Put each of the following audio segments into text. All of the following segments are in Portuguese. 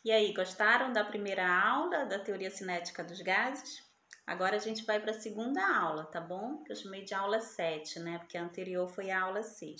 E aí, gostaram da primeira aula da teoria cinética dos gases? Agora a gente vai para a segunda aula, tá bom? Que eu chamei de aula 7, né? Porque a anterior foi a aula 6.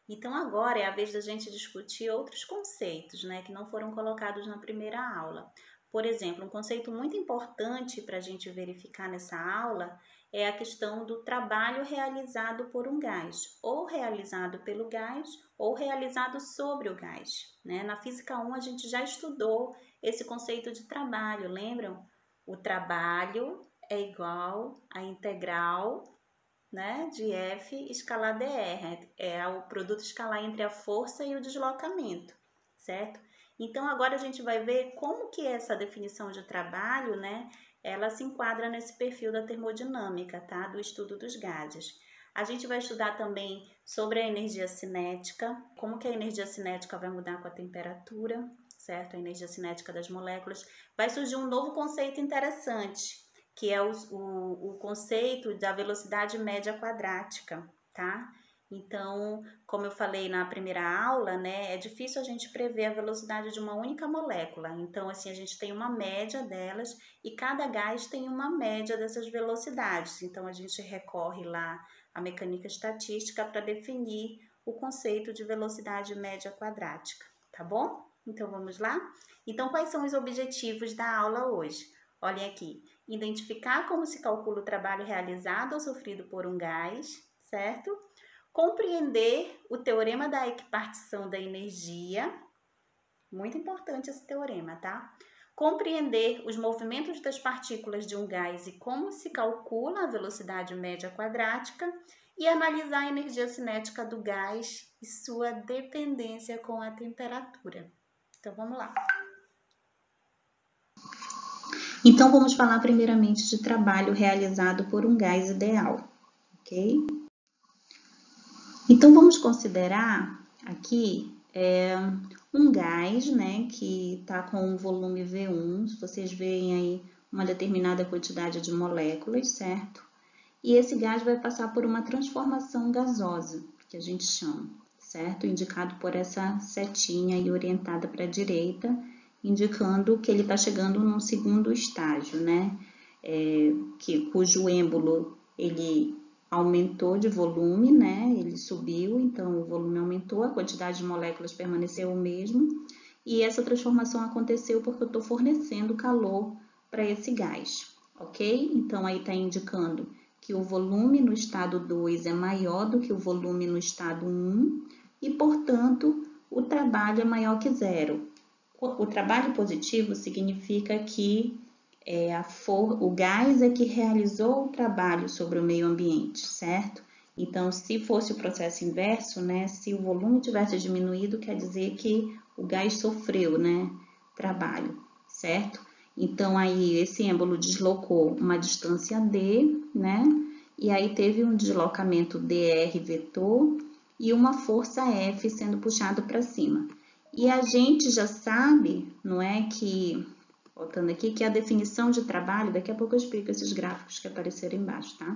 Então agora é a vez da gente discutir outros conceitos, né? Que não foram colocados na primeira aula. Por exemplo, um conceito muito importante para a gente verificar nessa aula é a questão do trabalho realizado por um gás, ou realizado pelo gás, ou realizado sobre o gás, né? Na Física 1 a gente já estudou esse conceito de trabalho, lembram? O trabalho é igual à integral, né, de F escalar dr, é o produto escalar entre a força e o deslocamento, certo? Então agora a gente vai ver como que essa definição de trabalho, né, ela se enquadra nesse perfil da termodinâmica, tá, do estudo dos gases. A gente vai estudar também sobre a energia cinética, como que a energia cinética vai mudar com a temperatura, certo? A energia cinética das moléculas. Vai surgir um novo conceito interessante, que é o conceito da velocidade média quadrática, tá? Então, como eu falei na primeira aula, né, é difícil a gente prever a velocidade de uma única molécula. Então, assim, a gente tem uma média delas e cada gás tem uma média dessas velocidades. Então, a gente recorre lá à mecânica estatística para definir o conceito de velocidade média quadrática, tá bom? Então, vamos lá? Então, quais são os objetivos da aula hoje? Olhem aqui, identificar como se calcula o trabalho realizado ou sofrido por um gás, certo? Compreender o teorema da equipartição da energia, muito importante esse teorema, tá? Compreender os movimentos das partículas de um gás e como se calcula a velocidade média quadrática e analisar a energia cinética do gás e sua dependência com a temperatura. Então, vamos lá. Então, vamos falar primeiramente de trabalho realizado por um gás ideal, ok? Então, vamos considerar aqui um gás, né, que está com um volume V1, vocês veem aí uma determinada quantidade de moléculas, certo? E esse gás vai passar por uma transformação gasosa, que a gente chama, certo? Indicado por essa setinha aí orientada para a direita, indicando que ele está chegando num segundo estágio, né? Cujo êmbolo ele aumentou de volume, né? Ele subiu, então o volume aumentou, a quantidade de moléculas permaneceu o mesmo, e essa transformação aconteceu porque eu estou fornecendo calor para esse gás, ok? Então aí está indicando que o volume no estado 2 é maior do que o volume no estado 1 e, portanto, o trabalho é maior que zero. O trabalho positivo significa que o gás é que realizou o trabalho sobre o meio ambiente, certo? Então, se fosse o processo inverso, né, se o volume tivesse diminuído, quer dizer que o gás sofreu, né, trabalho, certo? Então, aí esse êmbolo deslocou uma distância d, né, e aí teve um deslocamento dr vetor e uma força F sendo puxado para cima. E a gente já sabe, não é, que, voltando aqui, que a definição de trabalho, daqui a pouco eu explico esses gráficos que apareceram embaixo, tá?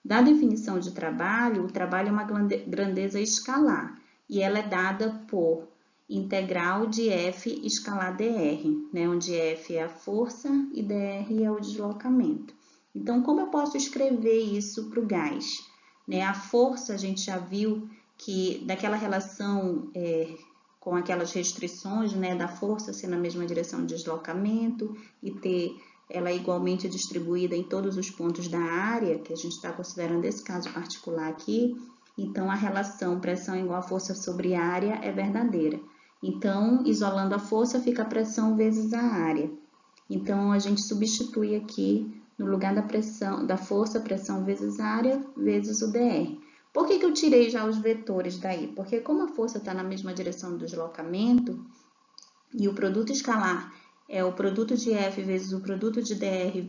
Da definição de trabalho, o trabalho é uma grandeza escalar, e ela é dada por integral de F escalar dr, né? Onde F é a força e dr é o deslocamento. Então, como eu posso escrever isso para o gás? Né? A força, a gente já viu que daquela relação com aquelas restrições, né, da força ser na mesma direção de deslocamento e ter ela igualmente distribuída em todos os pontos da área, que a gente está considerando esse caso particular aqui, então a relação pressão igual a força sobre área é verdadeira. Então, isolando a força, fica a pressão vezes a área. Então, a gente substitui aqui, no lugar da pressão, da força, pressão vezes área, vezes o dr. Por que eu tirei já os vetores daí? Porque como a força está na mesma direção do deslocamento, e o produto escalar é o produto de F vezes o produto de dr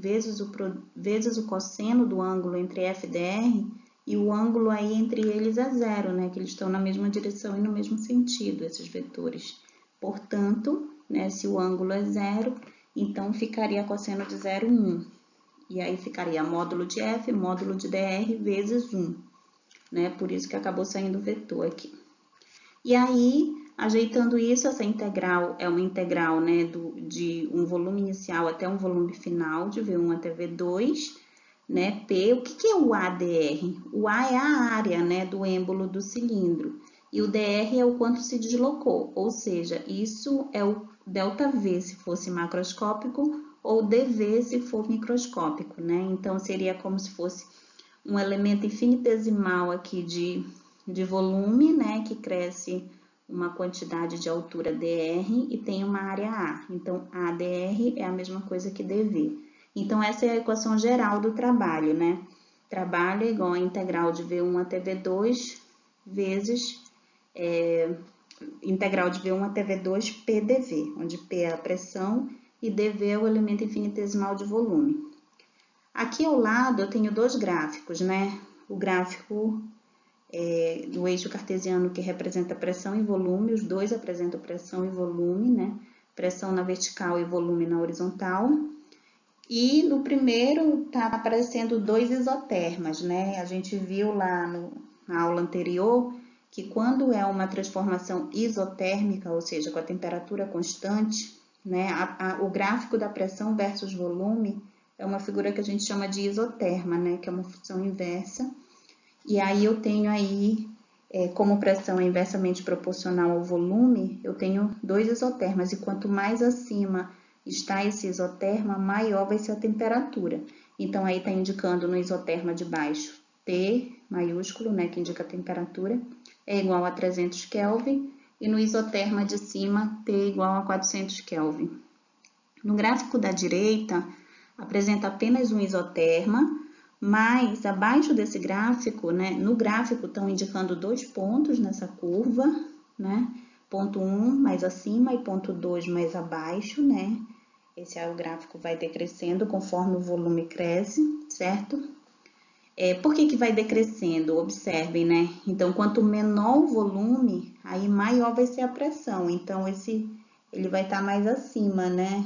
vezes o cosseno do ângulo entre F e dr, e o ângulo aí entre eles é zero, né? Que eles estão na mesma direção e no mesmo sentido, esses vetores. Portanto, né, se o ângulo é zero, então ficaria cosseno de 0, 1. E aí ficaria módulo de F, módulo de dr vezes 1. Né? Por isso que acabou saindo o vetor aqui. E aí, Ajeitando isso, essa integral é uma integral, né, de um volume inicial até um volume final, de V1 até V2, né, P. O que é o ADR? O A é a área, né, do êmbolo do cilindro, e o DR é o quanto se deslocou, ou seja, isso é o ΔV se fosse macroscópico, ou dV se for microscópico, né? Então, seria como se fosse um elemento infinitesimal aqui de volume, né, que cresce uma quantidade de altura dr e tem uma área A. Então, ADR é a mesma coisa que dV. Então, essa é a equação geral do trabalho, né? Trabalho é igual a integral de V1 até V2 vezes integral de V1 até V2 PdV, onde P é a pressão e dV é o elemento infinitesimal de volume. Aqui ao lado eu tenho dois gráficos, né? O gráfico do eixo cartesiano que representa pressão e volume, os dois apresentam pressão e volume, né? Pressão na vertical e volume na horizontal. E no primeiro está aparecendo dois isotermas, né? A gente viu lá na aula anterior que quando é uma transformação isotérmica, ou seja, com a temperatura constante, né? O gráfico da pressão versus volume é uma figura que a gente chama de isoterma, né? Que é uma função inversa. E aí eu tenho aí, como pressão é inversamente proporcional ao volume, eu tenho dois isotermas. E quanto mais acima está esse isoterma, maior vai ser a temperatura. Então, aí está indicando no isoterma de baixo, T maiúsculo, né? Que indica a temperatura, é igual a 300 Kelvin. E no isoterma de cima, T igual a 400 Kelvin. No gráfico da direita, apresenta apenas um isoterma, mas abaixo desse gráfico, né, no gráfico estão indicando dois pontos nessa curva, né, ponto 1 mais acima e ponto 2 mais abaixo, né, esse é o gráfico vai decrescendo conforme o volume cresce, certo? Por que vai decrescendo? Observem, né, então quanto menor o volume, aí maior vai ser a pressão, então ele vai estar mais acima, né,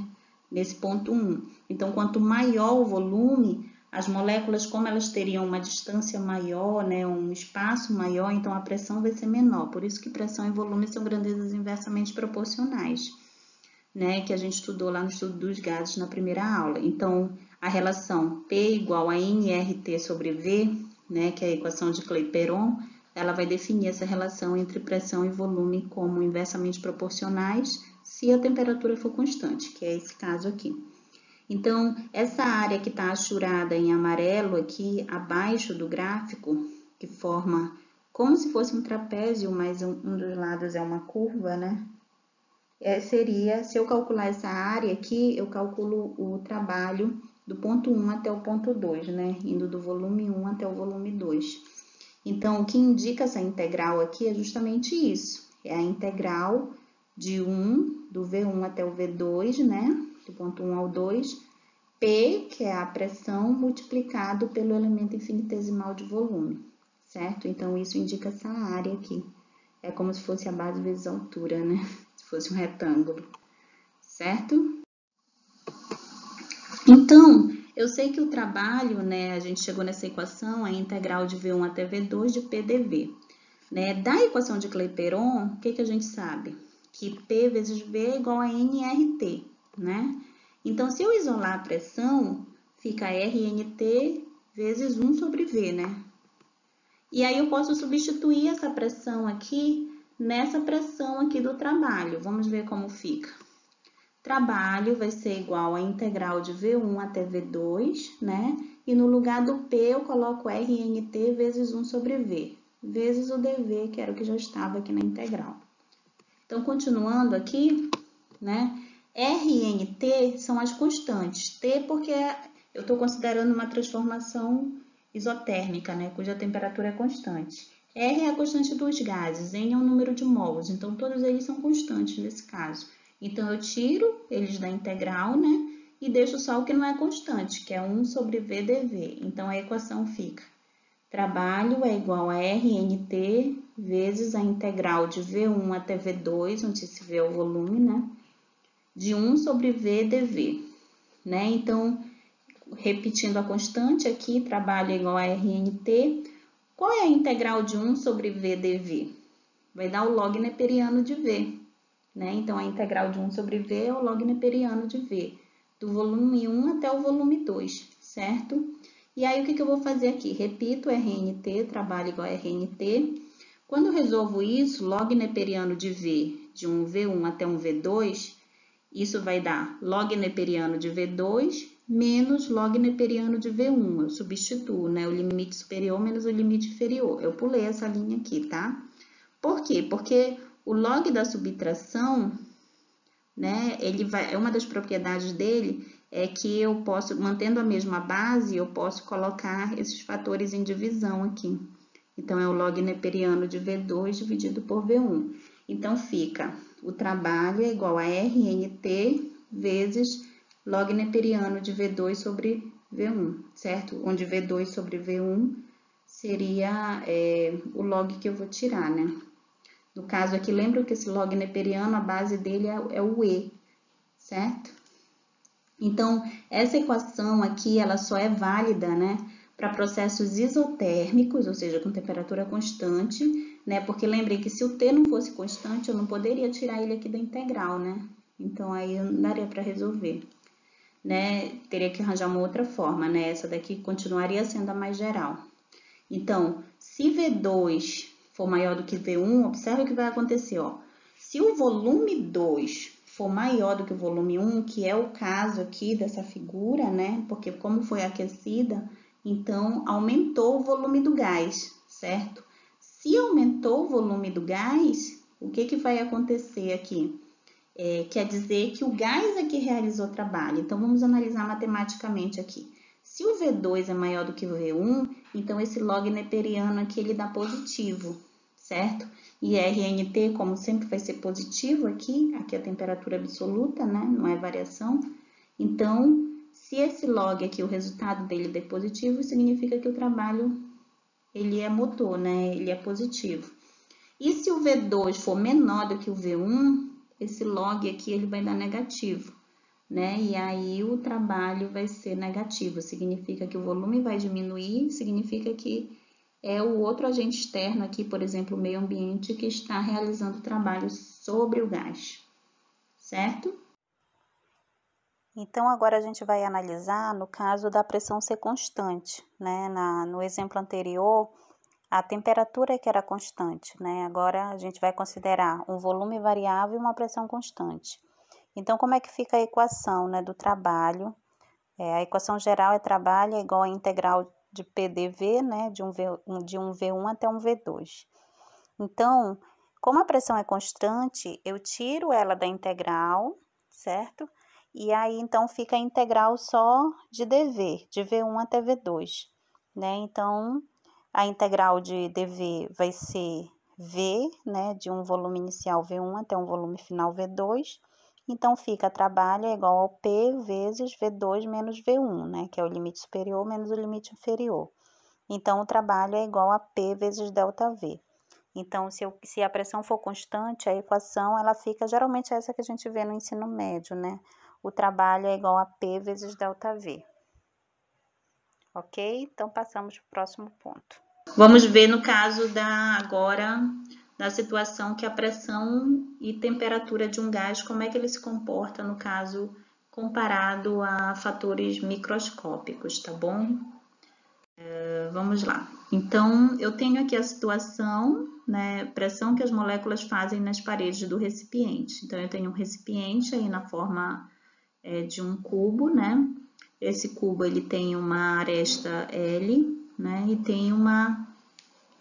nesse ponto 1. Então, quanto maior o volume, as moléculas, como elas teriam uma distância maior, né, um espaço maior, então a pressão vai ser menor. Por isso que pressão e volume são grandezas inversamente proporcionais, né, que a gente estudou lá no estudo dos gases na primeira aula. Então, a relação P igual a nRT sobre V, né, que é a equação de Clapeyron, ela vai definir essa relação entre pressão e volume como inversamente proporcionais se a temperatura for constante, que é esse caso aqui. Então, essa área que está achurada em amarelo aqui abaixo do gráfico, que forma como se fosse um trapézio, mas um dos lados é uma curva, né? Seria, se eu calcular essa área aqui, eu calculo o trabalho do ponto 1 até o ponto 2, né? Indo do volume 1 até o volume 2. Então, o que indica essa integral aqui é justamente isso. É a integral de 1, do V1 até o V2, né? Do ponto 1 ao 2. P, que é a pressão, multiplicado pelo elemento infinitesimal de volume, certo? Então, isso indica essa área aqui. É como se fosse a base vezes a altura, né? Se fosse um retângulo, certo? Então, eu sei que o trabalho, né, a gente chegou nessa equação, a integral de V1 até V2 de PDV. Né? Da equação de Clapeyron, o que a gente sabe? Que P vezes V é igual a nRT, né? Então, se eu isolar a pressão, fica RNT vezes 1 sobre V, né? E aí eu posso substituir essa pressão aqui nessa pressão aqui do trabalho. Vamos ver como fica. Trabalho vai ser igual a integral de V1 até V2, né? E no lugar do P eu coloco RNT vezes 1 sobre V, vezes o dV, que era o que já estava aqui na integral. Então, continuando aqui, né? RNT são as constantes. T porque eu estou considerando uma transformação isotérmica, né? Cuja temperatura é constante. R é a constante dos gases, N é o número de mols, então todos eles são constantes nesse caso. Então, eu tiro eles da integral, né? E deixo só o que não é constante, que é 1 sobre V dV. Então, a equação fica: trabalho é igual a RNT vezes a integral de V1 até V2, onde se vê o volume, né? De 1 sobre V dV, né? Então, repetindo a constante aqui, trabalho é igual a RNT. Qual é a integral de 1 sobre V dV? vai dar o log neperiano de V, né? Então, a integral de 1 sobre V é o log neperiano de V, do volume 1 até o volume 2, certo? E aí, o que eu vou fazer aqui? Repito, RNT, trabalho igual a RNT. Quando eu resolvo isso, log neperiano de V, de um V1 até um V2, isso vai dar log neperiano de V2 menos log neperiano de V1. Eu substituo, né? O limite superior menos o limite inferior. Eu pulei essa linha aqui, tá? Por quê? Porque o log da subtração, né? É uma das propriedades dele é que eu posso, mantendo a mesma base, eu posso colocar esses fatores em divisão aqui. Então, é o log neperiano de V2 dividido por V1. Então, fica o trabalho é igual a RNT vezes log neperiano de V2 sobre V1, certo? Onde V2 sobre V1 seria o log que eu vou tirar, né? No caso aqui, lembra que esse log neperiano, a base dele é o E, certo? Então, essa equação aqui, ela só é válida, né, para processos isotérmicos, ou seja, com temperatura constante, né, porque lembrei que se o T não fosse constante, eu não poderia tirar ele aqui da integral, né, então aí não daria para resolver, né, teria que arranjar uma outra forma, né, essa daqui continuaria sendo a mais geral. Então, se V2 for maior do que V1, observe o que vai acontecer, ó. Se o volume 2 for maior do que o volume 1, que é o caso aqui dessa figura, né? Porque como foi aquecida, então aumentou o volume do gás, certo? Se aumentou o volume do gás, o que vai acontecer aqui? Quer dizer que o gás é que realizou o trabalho. Então, vamos analisar matematicamente aqui. Se o V2 é maior do que o V1, então esse log neperiano aqui ele dá positivo, certo? E RNT, como sempre, vai ser positivo aqui a temperatura absoluta, né? Não é variação. Então, se esse log aqui, o resultado dele der positivo, significa que o trabalho ele é motor, né? Ele é positivo. E se o V2 for menor do que o V1, esse log aqui ele vai dar negativo, né? E aí o trabalho vai ser negativo, significa que o volume vai diminuir, significa que é o outro agente externo aqui, por exemplo, o meio ambiente, que está realizando o trabalho sobre o gás, certo? Então, agora a gente vai analisar no caso da pressão ser constante, né? No exemplo anterior, a temperatura que era constante, né? Agora a gente vai considerar um volume variável e uma pressão constante. Então, como é que fica a equação, né, do trabalho? A equação geral é trabalho é igual a integral de PDV, né, de um V1 até um V2. Então, como a pressão é constante, eu tiro ela da integral, certo? E aí, então, fica a integral só de dV, de V1 até V2, né? Então, a integral de dV vai ser V, né, de um volume inicial V1 até um volume final V2. Então, fica trabalho é igual ao P vezes V2 menos V1, né, que é o limite superior menos o limite inferior. Então, o trabalho é igual a P vezes ΔV. Então, se a pressão for constante, a equação ela fica geralmente essa que a gente vê no ensino médio, né? O trabalho é igual a P vezes ΔV. Ok? Então, passamos para o próximo ponto. Vamos ver no caso agora da situação que a pressão e temperatura de um gás, como é que ele se comporta no caso comparado a fatores microscópicos, tá bom? Vamos lá. Então, eu tenho aqui a situação, né, pressão que as moléculas fazem nas paredes do recipiente. Então, eu tenho um recipiente aí na forma de um cubo, né? Esse cubo ele tem uma aresta L, né? E tem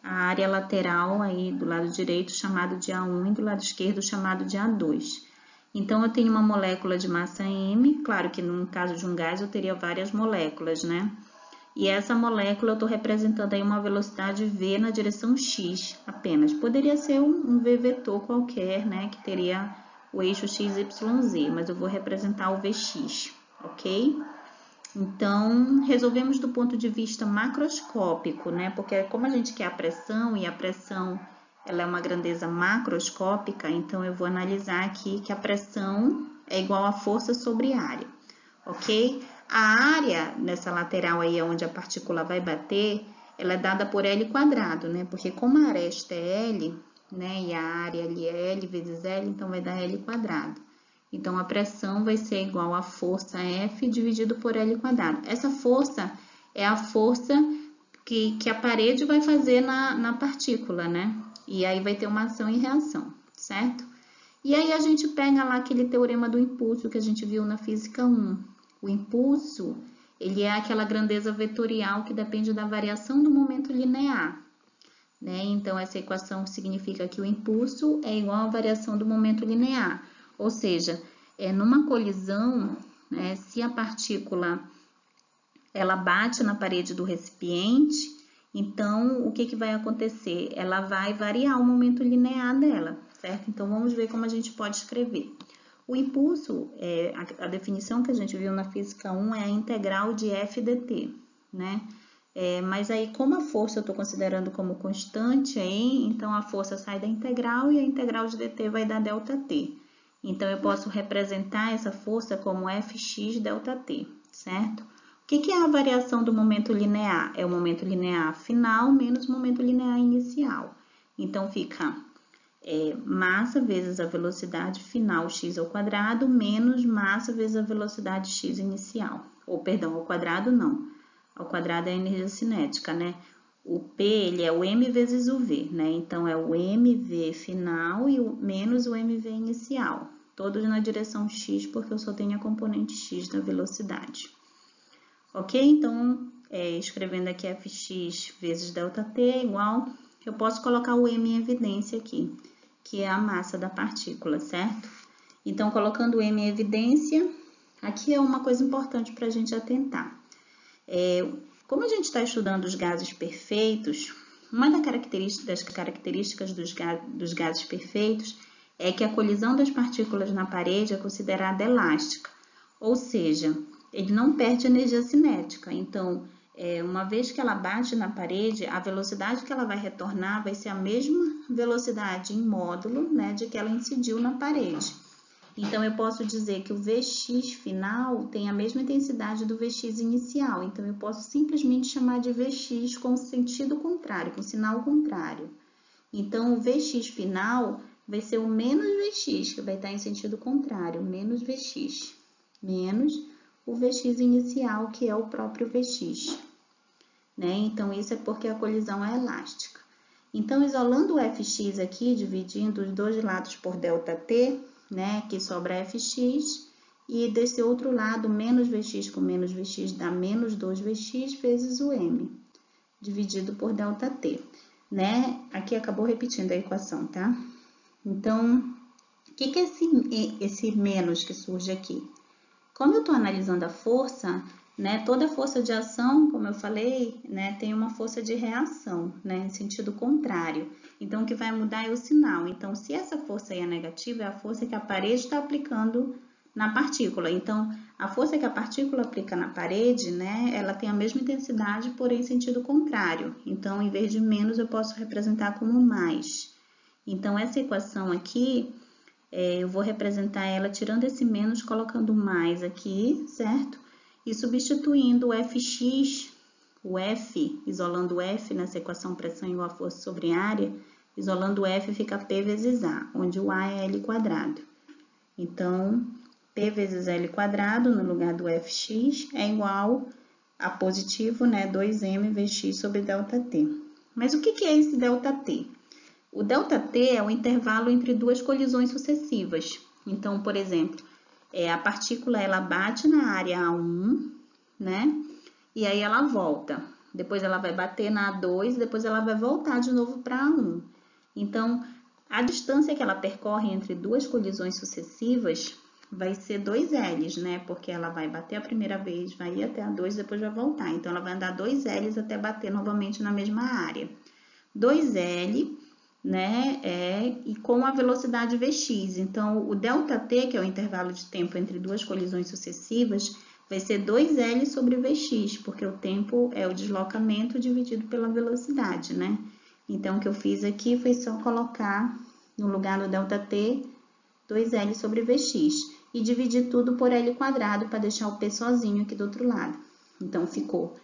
a área lateral aí do lado direito chamado de A1 e do lado esquerdo chamado de A2. Então, eu tenho uma molécula de massa M, claro que no caso de um gás eu teria várias moléculas, né? E essa molécula eu estou representando aí uma velocidade V na direção X apenas. Poderia ser um V vetor qualquer, né? Que teria o eixo XYZ, mas eu vou representar o Vx, ok? Então, resolvemos do ponto de vista macroscópico, né? Porque como a gente quer a pressão e a pressão ela é uma grandeza macroscópica, então eu vou analisar aqui que a pressão é igual a força sobre área, ok? A área nessa lateral aí onde a partícula vai bater, ela é dada por L quadrado, né? Porque como a aresta é L, né? E a área ali é L vezes L, então vai dar L quadrado. Então, a pressão vai ser igual a força F dividido por L quadrado. Essa força é a força que a parede vai fazer na partícula, né? E aí vai ter uma ação e reação, certo? E aí a gente pega lá aquele teorema do impulso que a gente viu na física 1. O impulso, ele é aquela grandeza vetorial que depende da variação do momento linear, né? Então, essa equação significa que o impulso é igual à variação do momento linear. Ou seja, numa colisão, né, se a partícula ela bate na parede do recipiente, então o que vai acontecer? Ela vai variar o momento linear dela, certo? Então, vamos ver como a gente pode escrever. O impulso, a definição que a gente viu na física 1 é a integral de F dt, né? Mas aí, como a força eu estou considerando como constante, aí, então a força sai da integral e a integral de dt vai dar ΔT. Então, eu posso representar essa força como Fx ΔT, certo? O que é a variação do momento linear? É o momento linear final menos o momento linear inicial. Então, fica massa vezes a velocidade final x ao quadrado menos massa vezes a velocidade x inicial. Ou, perdão, ao quadrado não. Ao quadrado é a energia cinética, né? O P, ele é o m vezes o v, né? Então, é o mv final e menos o mv inicial. Todos na direção x, porque eu só tenho a componente x da velocidade. Ok? Então, escrevendo aqui fx vezes ΔT é igual, eu posso colocar o m em evidência aqui, que é a massa da partícula, certo? Então, colocando o m em evidência, aqui é uma coisa importante para a gente atentar. Como a gente está estudando os gases perfeitos, uma das características dos gases perfeitos é que a colisão das partículas na parede é considerada elástica, ou seja, ele não perde energia cinética. Então, uma vez que ela bate na parede, a velocidade que ela vai retornar vai ser a mesma velocidade em módulo, né, de que ela incidiu na parede. Então, eu posso dizer que o Vx final tem a mesma intensidade do Vx inicial. Então, eu posso simplesmente chamar de Vx com sentido contrário, com sinal contrário. Então, o Vx final vai ser o menos Vx, que vai estar em sentido contrário, menos Vx, menos o Vx inicial, que é o próprio Vx. Né? Então, isso é porque a colisão é elástica. Então, isolando o Fx aqui, dividindo os dois lados por ΔT, né, que sobra Fx, e desse outro lado, menos Vx com menos Vx dá menos 2Vx vezes o m, dividido por ΔT, né? Aqui acabou repetindo a equação, tá? Então, o que é esse menos que surge aqui? Como eu estou analisando a força, né, toda força de ação, como eu falei, né, tem uma força de reação, né, em sentido contrário. Então, o que vai mudar é o sinal. Então, se essa força aí é negativa, é a força que a parede está aplicando na partícula. Então, a força que a partícula aplica na parede, né, ela tem a mesma intensidade, porém em sentido contrário. Então, em vez de menos, eu posso representar como mais. Então, essa equação aqui, eu vou representar ela tirando esse menos, colocando mais aqui, certo? E substituindo o Fx, o F, isolando o F nessa equação pressão igual a força sobre área, isolando o F fica P vezes A, onde o A é L quadrado. Então, P vezes L quadrado no lugar do Fx é igual a positivo, né, 2m Vx sobre ΔT. Mas o que é esse ΔT? O ΔT é o intervalo entre duas colisões sucessivas. Então, por exemplo, a partícula ela bate na área A1, né? E aí ela volta. Depois ela vai bater na A2, depois ela vai voltar de novo para A1. Então, a distância que ela percorre entre duas colisões sucessivas vai ser 2Ls, né? Porque ela vai bater a primeira vez, vai ir até A2, depois vai voltar. Então, ela vai andar 2Ls até bater novamente na mesma área. 2L, né? E com a velocidade Vx. Então, o ΔT, que é o intervalo de tempo entre duas colisões sucessivas, vai ser 2L sobre Vx, porque o tempo é o deslocamento dividido pela velocidade, né? Então, o que eu fiz aqui foi só colocar no lugar do ΔT 2L sobre Vx e dividir tudo por L quadrado para deixar o P sozinho aqui do outro lado. Então, ficou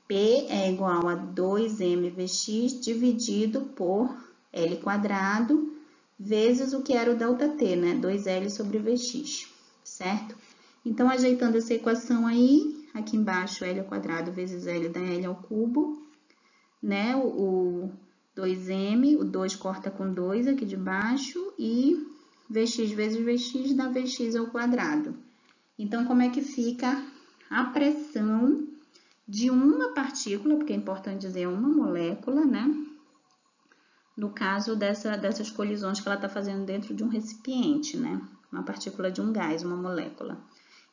P é igual a 2mVx dividido por L quadrado vezes o que era o ΔT, né? 2L sobre Vx, certo? Então, ajeitando essa equação aí, aqui embaixo, L ao quadrado vezes L dá L ao cubo, né? O 2m, o 2 corta com 2 aqui de baixo, e Vx vezes Vx dá Vx ao quadrado. Então, como é que fica a pressão de uma partícula, porque é importante dizer uma molécula, né? No caso dessas colisões que ela está fazendo dentro de um recipiente, né? Uma partícula de um gás, uma molécula.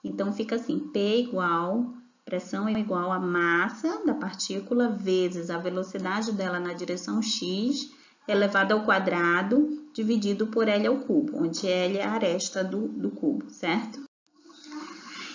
Então, fica assim, P igual, pressão é igual a massa da partícula vezes a velocidade dela na direção x elevado ao quadrado dividido por L ao cubo, onde L é a aresta do cubo, certo?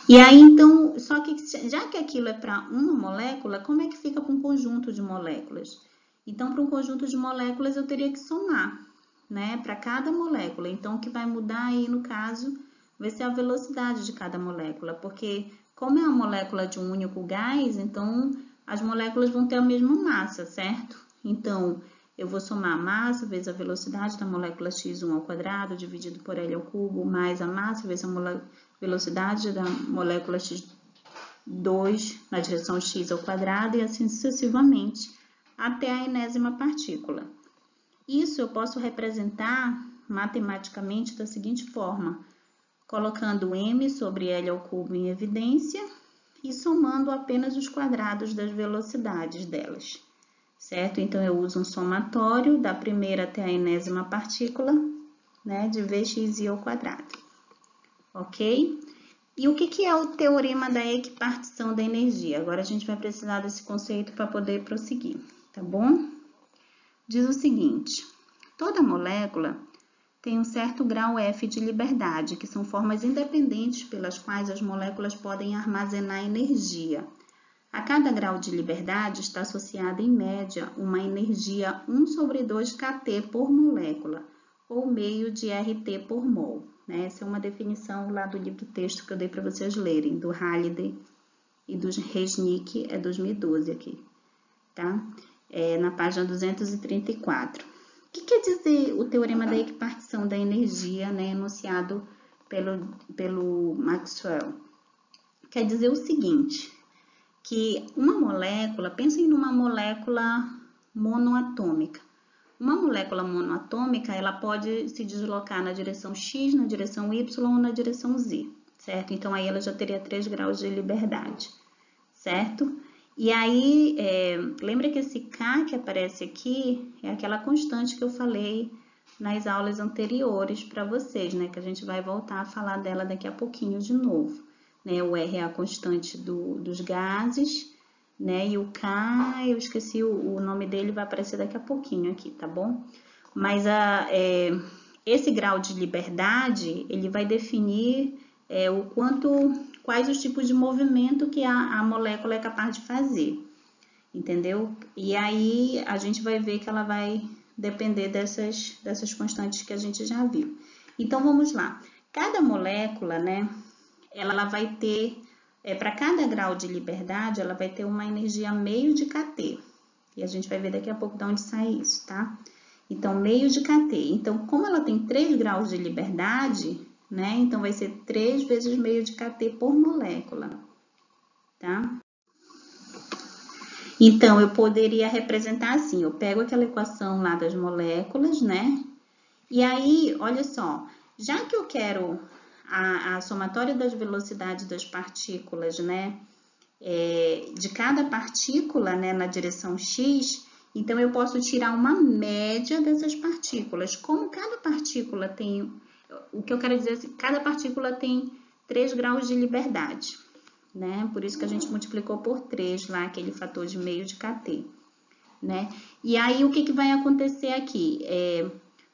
E aí, então, só que já que aquilo é para uma molécula, como é que fica para um conjunto de moléculas? Então, para um conjunto de moléculas, eu teria que somar, né, para cada molécula. Então, o que vai mudar aí, no caso, vai ser a velocidade de cada molécula, porque como é uma molécula de um único gás, então as moléculas vão ter a mesma massa, certo? Então, eu vou somar a massa vezes a velocidade da molécula x1 ao quadrado dividido por L ao cubo, mais a massa vezes a velocidade da molécula x2 na direção x ao quadrado e assim sucessivamente até a enésima partícula. Isso eu posso representar matematicamente da seguinte forma, colocando m sobre L ao cubo em evidência e somando apenas os quadrados das velocidades delas, certo? Então, eu uso um somatório da primeira até a enésima partícula, né, de Vxi ao quadrado, ok? E o que é o teorema da equipartição da energia? Agora, a gente vai precisar desse conceito para poder prosseguir, tá bom? Diz o seguinte, toda molécula tem um certo grau F de liberdade, que são formas independentes pelas quais as moléculas podem armazenar energia. A cada grau de liberdade está associada, em média, uma energia 1 sobre 2 kT por molécula, ou meio de RT por mol. Né? Essa é uma definição lá do livro texto que eu dei para vocês lerem, do Halliday e do Resnick, é 2012 aqui, tá? Na página 234. O que quer dizer o teorema da equipartição da energia, né, enunciado pelo Maxwell? Quer dizer o seguinte, que uma molécula, pensem numa molécula monoatômica. Uma molécula monoatômica, ela pode se deslocar na direção x, na direção y ou na direção z, certo? Então, aí ela já teria 3 graus de liberdade, certo? E aí, lembra que esse K que aparece aqui é aquela constante que eu falei nas aulas anteriores para vocês, né? Que a gente vai voltar a falar dela daqui a pouquinho de novo. Né? O R é a constante dos gases, né? E o K, eu esqueci o nome dele, vai aparecer daqui a pouquinho aqui, tá bom? Mas esse grau de liberdade, ele vai definir quais os tipos de movimento que a molécula é capaz de fazer, entendeu? E aí a gente vai ver que ela vai depender dessas constantes que a gente já viu. Então, vamos lá. Cada molécula, né, ela vai ter, para cada grau de liberdade, ela vai ter uma energia meio de kT. E a gente vai ver daqui a pouco de onde sai isso, tá? Então, meio de kT. Então, como ela tem 3 graus de liberdade, né? Então, vai ser 3 vezes meio de kT por molécula, tá? Então, eu poderia representar assim, eu pego aquela equação lá das moléculas, né? E aí, olha só, já que eu quero a somatória das velocidades das partículas, né? De cada partícula, né, na direção x, então eu posso tirar uma média dessas partículas. Como cada partícula tem, o que eu quero dizer é assim, cada partícula tem 3 graus de liberdade, né? Por isso que a gente multiplicou por 3 lá, aquele fator de meio de kT, né? E aí o que vai acontecer aqui?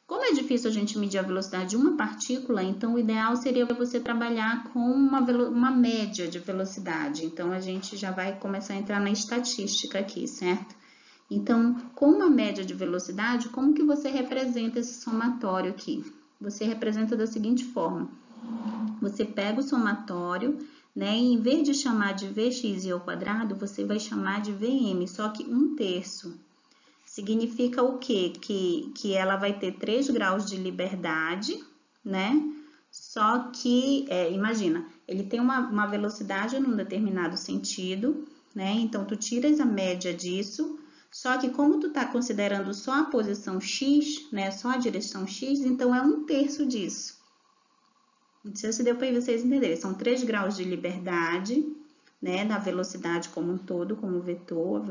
Como é difícil a gente medir a velocidade de uma partícula, então o ideal seria você trabalhar com uma média de velocidade. Então, a gente já vai começar a entrar na estatística aqui, certo? Então, com uma média de velocidade, como que você representa esse somatório aqui? Você representa da seguinte forma. Você pega o somatório, né? E em vez de chamar de Vxi ao quadrado, você vai chamar de Vm, só que 1/3. significa o quê? Que ela vai ter 3 graus de liberdade, né? Só que, imagina, ele tem uma velocidade num determinado sentido, né? Então, tu tiras a média disso, só que como tu tá considerando só a posição x, né? Só a direção x, então é 1/3 disso. Não sei se deu para vocês entenderem. São 3 graus de liberdade, né? Da velocidade como um todo, como vetor.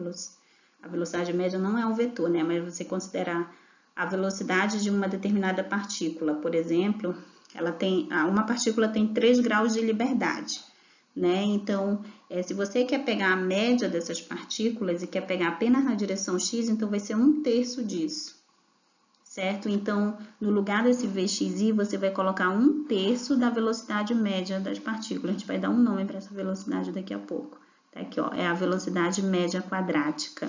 A velocidade média não é um vetor, né? Mas você considerar a velocidade de uma determinada partícula, por exemplo, uma partícula tem 3 graus de liberdade, né? Então, se você quer pegar a média dessas partículas e quer pegar apenas na direção x, então vai ser 1/3 disso, certo? Então, no lugar desse Vxi, você vai colocar 1/3 da velocidade média das partículas. A gente vai dar um nome para essa velocidade daqui a pouco. Tá aqui, ó, é a velocidade média quadrática.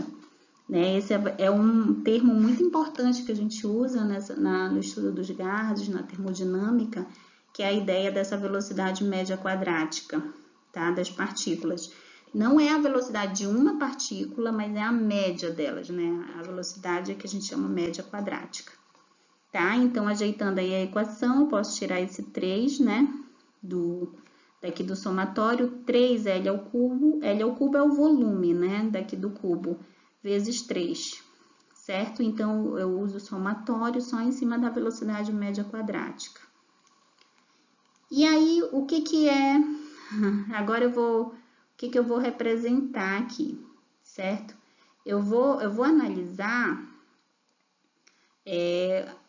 Né? Esse é um termo muito importante que a gente usa no estudo dos gases, na termodinâmica, que é a ideia dessa velocidade média quadrática, tá? Das partículas. Não é a velocidade de uma partícula, mas é a média delas, né? A velocidade é que a gente chama média quadrática. Tá? Então, ajeitando aí a equação, eu posso tirar esse 3, né? Daqui do somatório, 3L ao cubo. L ao cubo é o volume, né? Daqui do cubo, vezes 3, certo? Então, eu uso o somatório só em cima da velocidade média quadrática. E aí, o que é... Agora o que eu vou representar aqui, certo? Eu vou analisar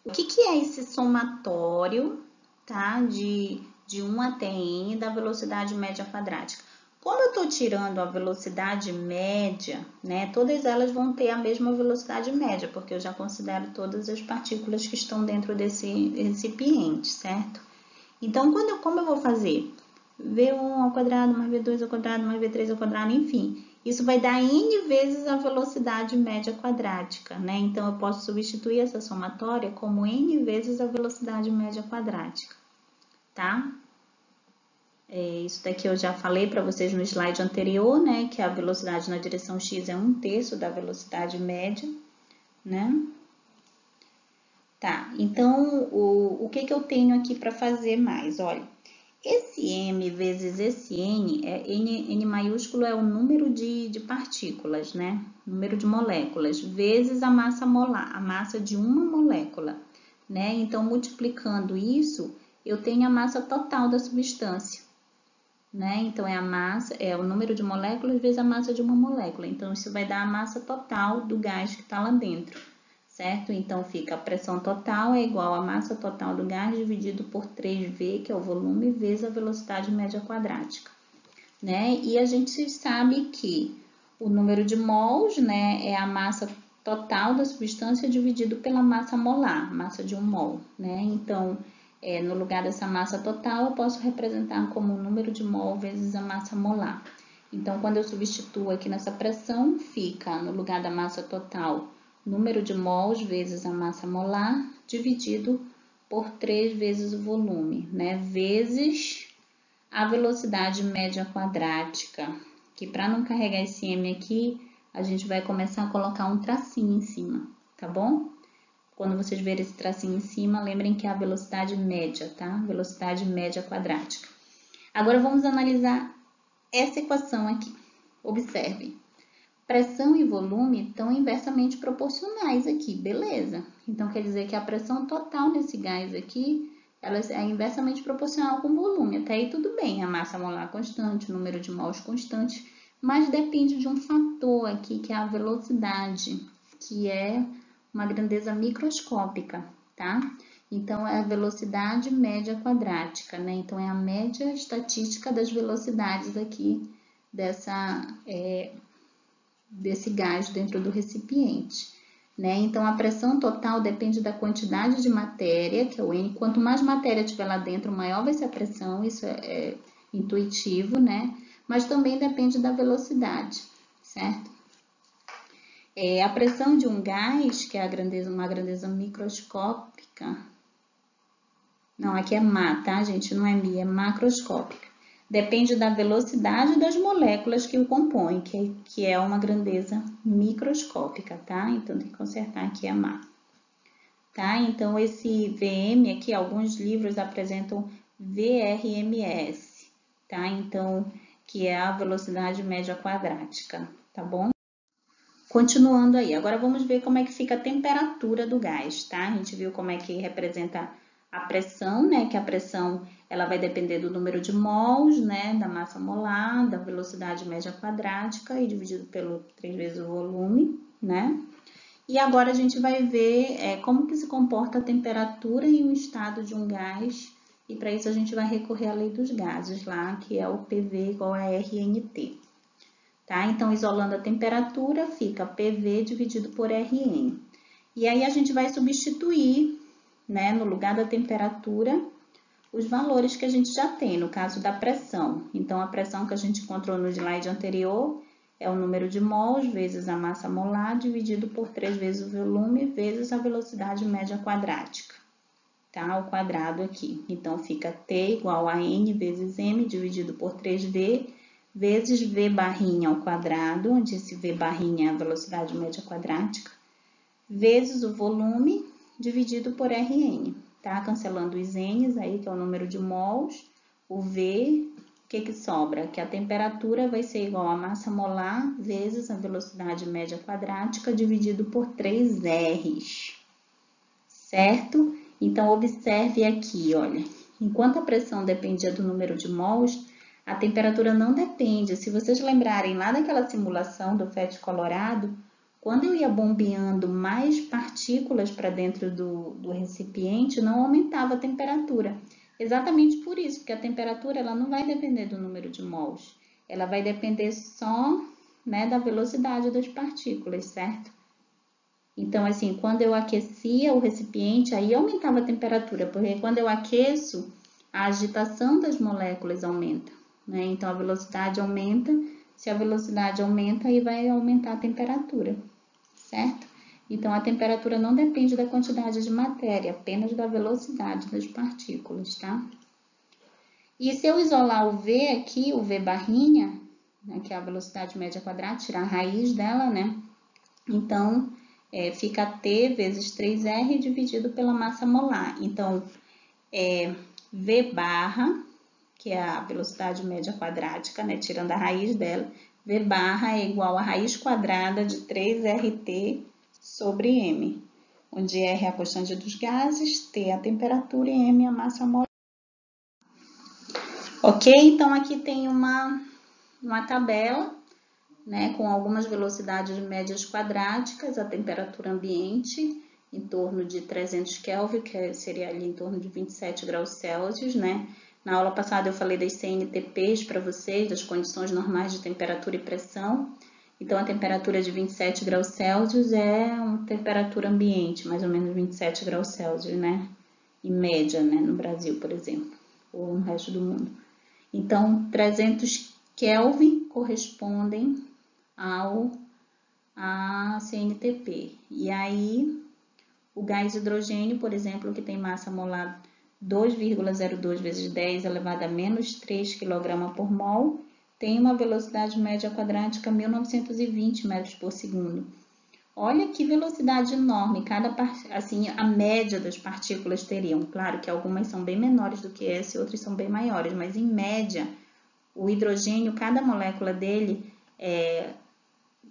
o que é esse somatório, tá? De 1 até n da velocidade média quadrática. Como eu estou tirando a velocidade média, né? Todas elas vão ter a mesma velocidade média, porque eu já considero todas as partículas que estão dentro desse recipiente, certo? Então, como eu vou fazer? V1 ao quadrado, mais V2 ao quadrado, mais V3 ao quadrado, enfim. Isso vai dar n vezes a velocidade média quadrática, né? Então, eu posso substituir essa somatória como n vezes a velocidade média quadrática, tá? Isso daqui eu já falei para vocês no slide anterior, né? Que a velocidade na direção x é 1/3 da velocidade média, né? Tá, então, o que eu tenho aqui para fazer mais? Olha, esse m vezes esse n, n maiúsculo é o número de partículas, né? Número de moléculas, vezes a massa molar, a massa de uma molécula, né? Então, multiplicando isso, eu tenho a massa total da substância, né? Então, é o número de moléculas vezes a massa de uma molécula. Então, isso vai dar a massa total do gás que está lá dentro, certo? Então, fica a pressão total é igual à massa total do gás dividido por 3V, que é o volume, vezes a velocidade média quadrática, né? E a gente sabe que o número de mols, né, é a massa total da substância dividido pela massa molar, massa de 1 mol, né? Então, no lugar dessa massa total, eu posso representar como o número de mol vezes a massa molar. Então, quando eu substituo aqui nessa pressão, fica no lugar da massa total, número de mols vezes a massa molar, dividido por 3 vezes o volume, né? Vezes a velocidade média quadrática, que para não carregar esse m aqui, a gente vai começar a colocar um tracinho em cima, tá bom? Quando vocês verem esse tracinho em cima, lembrem que é a velocidade média, tá? Velocidade média quadrática. Agora, vamos analisar essa equação aqui. Observe. Pressão e volume estão inversamente proporcionais aqui, beleza? Então, quer dizer que a pressão total desse gás aqui, ela é inversamente proporcional com o volume. Até aí tudo bem, a massa molar constante, o número de mols constante, mas depende de um fator aqui, que é a velocidade, que é uma grandeza microscópica, tá? Então, é a velocidade média quadrática, né? Então, é a média estatística das velocidades aqui desse gás dentro do recipiente, né? Então, a pressão total depende da quantidade de matéria, que é o N. Quanto mais matéria tiver lá dentro, maior vai ser a pressão, isso é intuitivo, né? Mas também depende da velocidade, certo? A pressão de um gás, que é uma grandeza microscópica, não, aqui é má, tá, gente? Não é mi, é macroscópica. depende da velocidade das moléculas que o compõem, que é uma grandeza microscópica, tá? Então, tem que consertar aqui a má. Tá? Então, esse VM aqui, alguns livros apresentam VRMS, tá? Então, que é a velocidade média quadrática, tá bom? Continuando aí, agora vamos ver como é que fica a temperatura do gás, tá? A gente viu como é que representa a pressão, né? Que a pressão, ela vai depender do número de mols, né? Da massa molar, da velocidade média quadrática e dividido pelo 3 vezes o volume, né? E agora a gente vai ver como que se comporta a temperatura e o estado de um gás. E para isso a gente vai recorrer à lei dos gases lá, que é o PV igual a RNT. Tá? Então, isolando a temperatura, fica PV dividido por RN. E aí a gente vai substituir, né, no lugar da temperatura, os valores que a gente já tem, no caso da pressão. Então, a pressão que a gente encontrou no slide anterior é o número de mols vezes a massa molar dividido por 3 vezes o volume vezes a velocidade média quadrática, tá? Ao quadrado aqui. Então, fica T igual a N vezes M dividido por 3V vezes V barrinha ao quadrado, onde esse V barrinha é a velocidade média quadrática, vezes o volume dividido por Rn, tá? Cancelando os N's aí, que é o número de mols, o V, o que sobra? Que a temperatura vai ser igual a massa molar vezes a velocidade média quadrática dividido por 3 R's, certo? Então, observe aqui, olha, enquanto a pressão dependia do número de mols, a temperatura não depende. Se vocês lembrarem lá daquela simulação do FET colorado, quando eu ia bombeando mais partículas para dentro do recipiente, não aumentava a temperatura. Exatamente por isso, porque a temperatura ela não vai depender do número de mols. Ela vai depender só, né, da velocidade das partículas, certo? Então, assim, quando eu aquecia o recipiente, aí aumentava a temperatura, porque quando eu aqueço, a agitação das moléculas aumenta, né? Então, a velocidade aumenta. Se a velocidade aumenta, aí vai aumentar a temperatura, certo? Então, a temperatura não depende da quantidade de matéria, apenas da velocidade das partículas, tá? E se eu isolar o V aqui, o V barrinha, né, que é a velocidade média quadrada, tirar a raiz dela, né? Então, fica T vezes 3R dividido pela massa molar. Então, V barra, que é a velocidade média quadrática, né, tirando a raiz dela, V barra é igual a raiz quadrada de 3RT sobre M, onde R é a constante dos gases, T é a temperatura e M é a massa molar. Ok? Então, aqui tem uma tabela, né, com algumas velocidades médias quadráticas, a temperatura ambiente em torno de 300 Kelvin, que seria ali em torno de 27 graus Celsius, né? Na aula passada eu falei das CNTPs para vocês, das condições normais de temperatura e pressão. Então, a temperatura de 27 graus Celsius é uma temperatura ambiente, mais ou menos 27 graus Celsius, né? Em média, né? No Brasil, por exemplo, ou no resto do mundo. Então, 300 Kelvin correspondem a CNTP. E aí, o gás hidrogênio, por exemplo, que tem massa molar 2,02 vezes 10 elevado a menos 3 kg por mol, tem uma velocidade média quadrática 1920 metros por segundo. Olha que velocidade enorme, assim, a média das partículas teriam. Claro que algumas são bem menores do que essa e outras são bem maiores, mas em média, o hidrogênio, cada molécula dele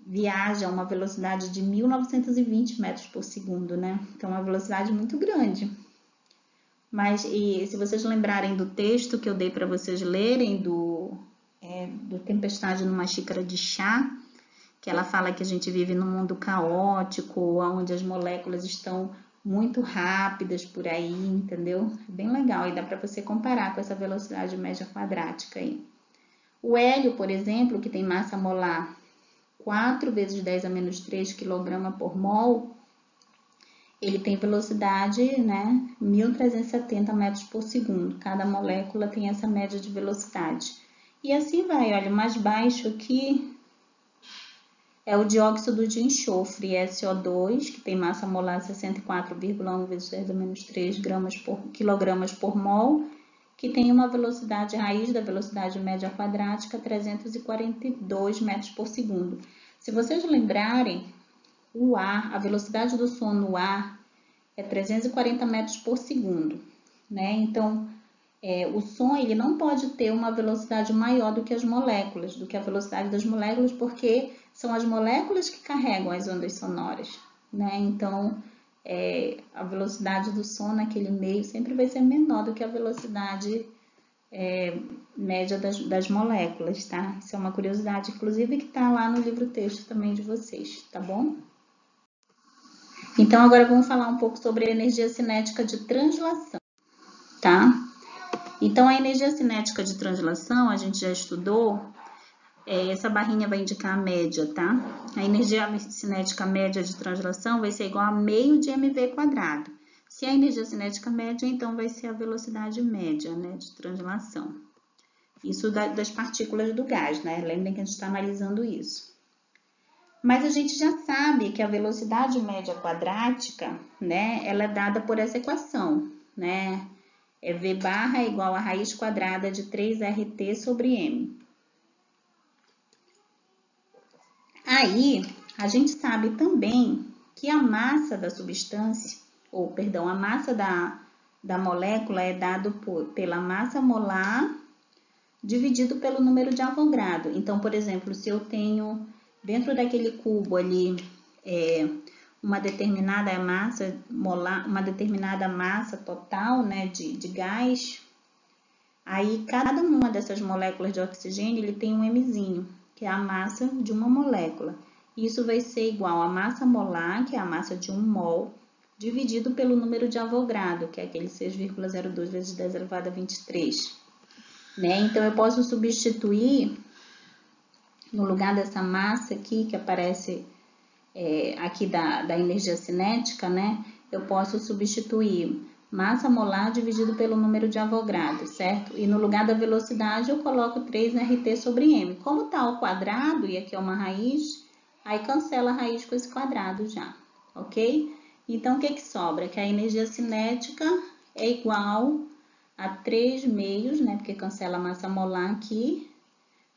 viaja a uma velocidade de 1920 metros por segundo, né? Então, é uma velocidade muito grande. Mas, e se vocês lembrarem do texto que eu dei para vocês lerem, do Tempestade numa Xícara de Chá, que ela fala que a gente vive num mundo caótico, onde as moléculas estão muito rápidas por aí, entendeu? É bem legal, e dá para você comparar com essa velocidade média quadrática aí. O hélio, por exemplo, que tem massa molar 4 vezes 10 a menos 3 kg por mol, ele tem velocidade, né, 1.370 metros por segundo. Cada molécula tem essa média de velocidade. E assim vai, olha, o mais baixo aqui é o dióxido de enxofre, SO2, que tem massa molar 64,1 vezes 10 a menos 3 kg por mol, que tem uma velocidade raiz da velocidade média quadrática 342 metros por segundo. Se vocês lembrarem, o ar, a velocidade do som no ar é 340 metros por segundo, né? Então, o som ele não pode ter uma velocidade maior do que as moléculas, do que a velocidade das moléculas, porque são as moléculas que carregam as ondas sonoras, né? Então, a velocidade do som naquele meio sempre vai ser menor do que a velocidade média das moléculas, tá? Isso é uma curiosidade, inclusive, que tá lá no livro-texto também de vocês, tá bom? Então, agora vamos falar um pouco sobre a energia cinética de translação, tá? Então, a energia cinética de translação, a gente já estudou, essa barrinha vai indicar a média, tá? A energia cinética média de translação vai ser igual a meio de mv². Se a energia cinética média, então vai ser a velocidade média, né, de translação. Isso das partículas do gás, né? Lembrem que a gente está analisando isso. Mas a gente já sabe que a velocidade média quadrática, né, ela é dada por essa equação, né? V barra é igual a raiz quadrada de 3RT sobre M. Aí, a gente sabe também que a massa da substância, a massa da molécula é dado pela massa molar dividido pelo número de Avogadro. Então, por exemplo, se eu tenho dentro daquele cubo ali uma determinada massa molar, uma determinada massa total, né, de gás, aí cada uma dessas moléculas de oxigênio ele tem um Mzinho, que é a massa de uma molécula. Isso vai ser igual a massa molar, que é a massa de 1 mol, dividido pelo número de Avogadro, que é aquele 6,02 vezes 10 elevado a 23. Né? Então, eu posso substituir, no lugar dessa massa aqui, que aparece aqui da energia cinética, né? Eu posso substituir massa molar dividido pelo número de Avogadro, certo? E no lugar da velocidade, eu coloco 3RT sobre M. Como está ao quadrado, e aqui é uma raiz, aí cancela a raiz com esse quadrado já, ok? Então, o que sobra? Que a energia cinética é igual a 3 meios, né? Porque cancela a massa molar aqui,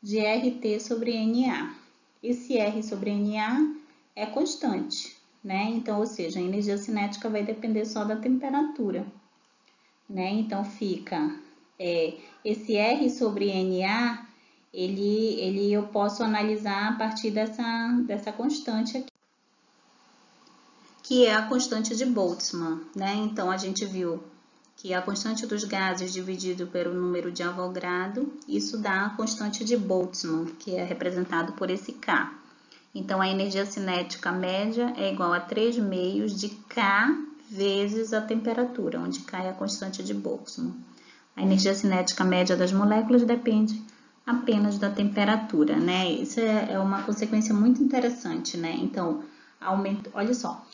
de RT sobre NA. Esse R sobre NA é constante, né? Então, ou seja, a energia cinética vai depender só da temperatura, né? Então, fica esse R sobre NA, eu posso analisar a partir dessa constante aqui, que é a constante de Boltzmann, né? Então, a gente viu que a constante dos gases dividido pelo número de Avogadro, isso dá a constante de Boltzmann, que é representado por esse K. Então, a energia cinética média é igual a 3 meios de K vezes a temperatura, onde K é a constante de Boltzmann. A energia cinética média das moléculas depende apenas da temperatura, né? Isso é uma consequência muito interessante, né? Então, olha só.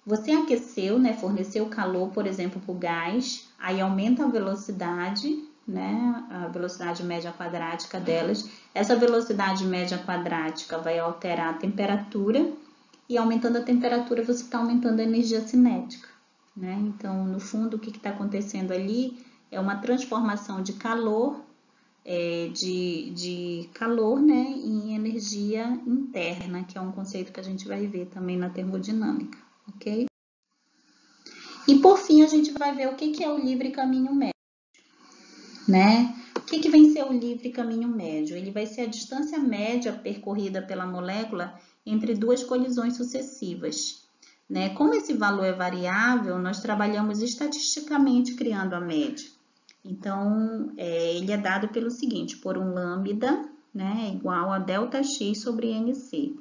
Você aqueceu, né, forneceu calor, por exemplo, para o gás, aí aumenta a velocidade, né, a velocidade média quadrática delas. Essa velocidade média quadrática vai alterar a temperatura e aumentando a temperatura você está aumentando a energia cinética, né? Então, no fundo, o que está acontecendo ali é uma transformação de calor, de calor, né, em energia interna, que é um conceito que a gente vai ver também na termodinâmica. Ok? E por fim, a gente vai ver o que é o livre caminho médio, né? O que vem ser o livre caminho médio? Ele vai ser a distância média percorrida pela molécula entre duas colisões sucessivas, né? Como esse valor é variável, nós trabalhamos estatisticamente criando a média. Então, ele é dado pelo seguinte, por um lambda, né, igual a ΔX sobre NC,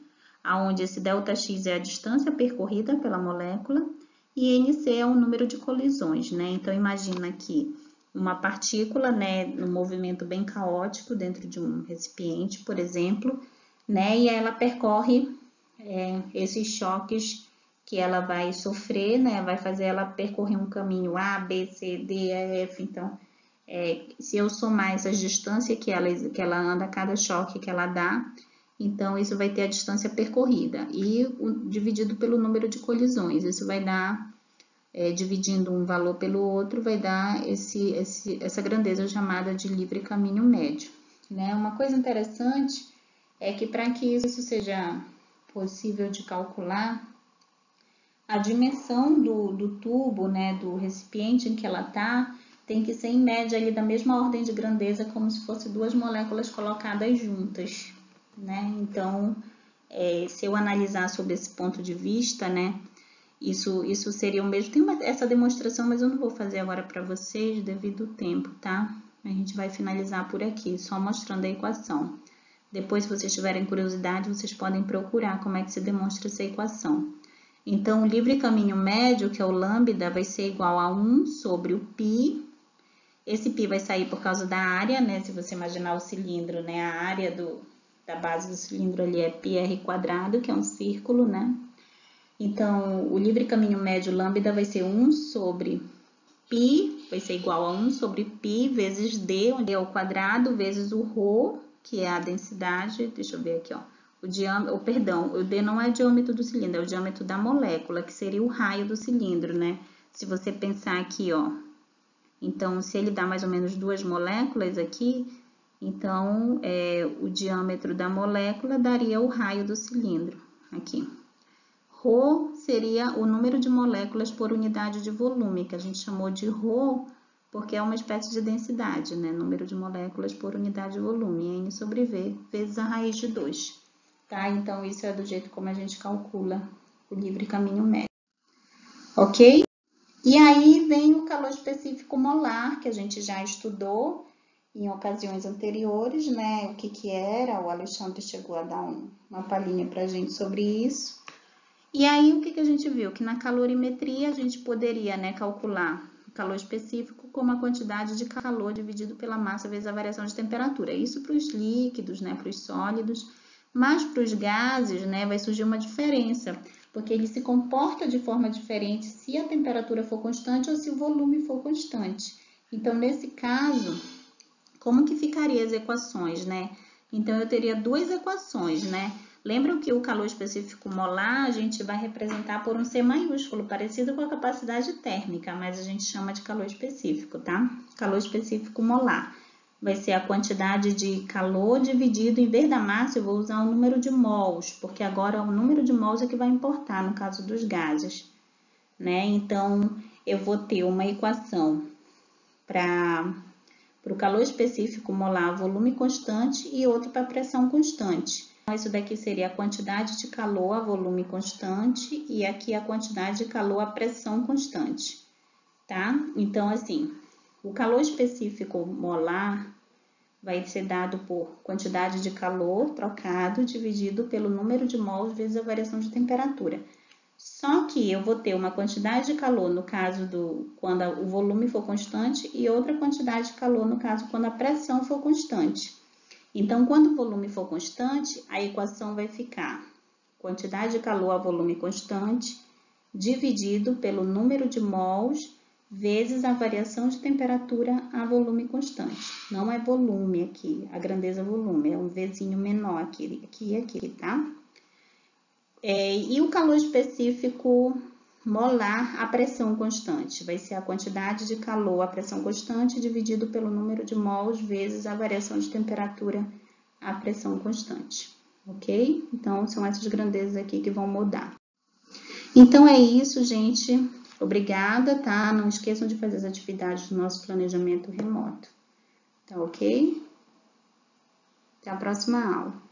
onde esse ΔX é a distância percorrida pela molécula e NC é o número de colisões, né? Então, imagina aqui uma partícula, né, num movimento bem caótico dentro de um recipiente, por exemplo, né, e ela percorre esses choques que ela vai sofrer, né, vai fazer ela percorrer um caminho A, B, C, D, E, F, então, se eu somar essas distâncias que ela anda, cada choque que ela dá, então, isso vai ter a distância percorrida e dividido pelo número de colisões. Isso vai dar dividindo um valor pelo outro, vai dar essa grandeza chamada de livre caminho médio, né? Uma coisa interessante é que para que isso seja possível de calcular, a dimensão do tubo, né, do recipiente em que ela está, tem que ser em média ali da mesma ordem de grandeza, como se fossem duas moléculas colocadas juntas, né? Então, se eu analisar sob esse ponto de vista, né, isso seria o mesmo. Tem essa demonstração, mas eu não vou fazer agora para vocês devido ao tempo, tá? A gente vai finalizar por aqui, só mostrando a equação. Depois, se vocês tiverem curiosidade, vocês podem procurar como é que se demonstra essa equação. Então, o livre caminho médio, que é o lambda, vai ser igual a 1 sobre o π. Esse π vai sair por causa da área, né? Se você imaginar o cilindro, né? A área da base do cilindro ali é πr², que é um círculo, né? Então, o livre caminho médio lambda vai ser 1 sobre π, vai ser igual a 1 sobre π vezes d, onde é o quadrado, vezes o ρ, que é a densidade. Deixa eu ver aqui, ó. O D não é o diâmetro do cilindro, é o diâmetro da molécula, que seria o raio do cilindro, né? Se você pensar aqui, ó, então, se ele dá mais ou menos 2 moléculas aqui, então, o diâmetro da molécula daria o raio do cilindro, aqui. Rho seria o número de moléculas por unidade de volume, que a gente chamou de Rho, porque é uma espécie de densidade, né? Número de moléculas por unidade de volume, N sobre V, vezes a raiz de 2. Tá? Então, isso é do jeito como a gente calcula o livre caminho médio. Ok? E aí vem o calor específico molar, que a gente já estudou em ocasiões anteriores, né? O que era, o Alexandre chegou a dar uma palhinha pra gente sobre isso. E aí, o que a gente viu? Que na calorimetria a gente poderia, né, calcular o calor específico como a quantidade de calor dividido pela massa vezes a variação de temperatura. Isso para os líquidos, né, para os sólidos. Mas para os gases, né, vai surgir uma diferença, porque ele se comporta de forma diferente se a temperatura for constante ou se o volume for constante. Então, nesse caso, como que ficariam as equações, né? Então, eu teria duas equações, né? Lembram que o calor específico molar a gente vai representar por um C maiúsculo, parecido com a capacidade térmica, mas a gente chama de calor específico, tá? Calor específico molar. Vai ser a quantidade de calor dividido, em vez da massa, eu vou usar o número de mols, porque agora o número de mols é que vai importar no caso dos gases, né? Então, eu vou ter uma equação para o calor específico molar, volume constante, e outra para pressão constante. Então, isso daqui seria a quantidade de calor a volume constante, e aqui a quantidade de calor a pressão constante, tá? Então, assim, o calor específico molar vai ser dado por quantidade de calor trocado dividido pelo número de mols vezes a variação de temperatura. Só que eu vou ter uma quantidade de calor no caso quando o volume for constante e outra quantidade de calor no caso quando a pressão for constante. Então, quando o volume for constante, a equação vai ficar quantidade de calor a volume constante dividido pelo número de mols vezes a variação de temperatura a volume constante. Não é volume aqui, a grandeza volume, é um Vzinho menor aqui e aqui, tá? E o calor específico molar, a pressão constante. Vai ser a quantidade de calor, a pressão constante, dividido pelo número de mols vezes a variação de temperatura a pressão constante. Ok? Então, são essas grandezas aqui que vão mudar. Então, é isso, gente. Obrigada, tá? Não esqueçam de fazer as atividades do nosso planejamento remoto. Tá ok? Até a próxima aula.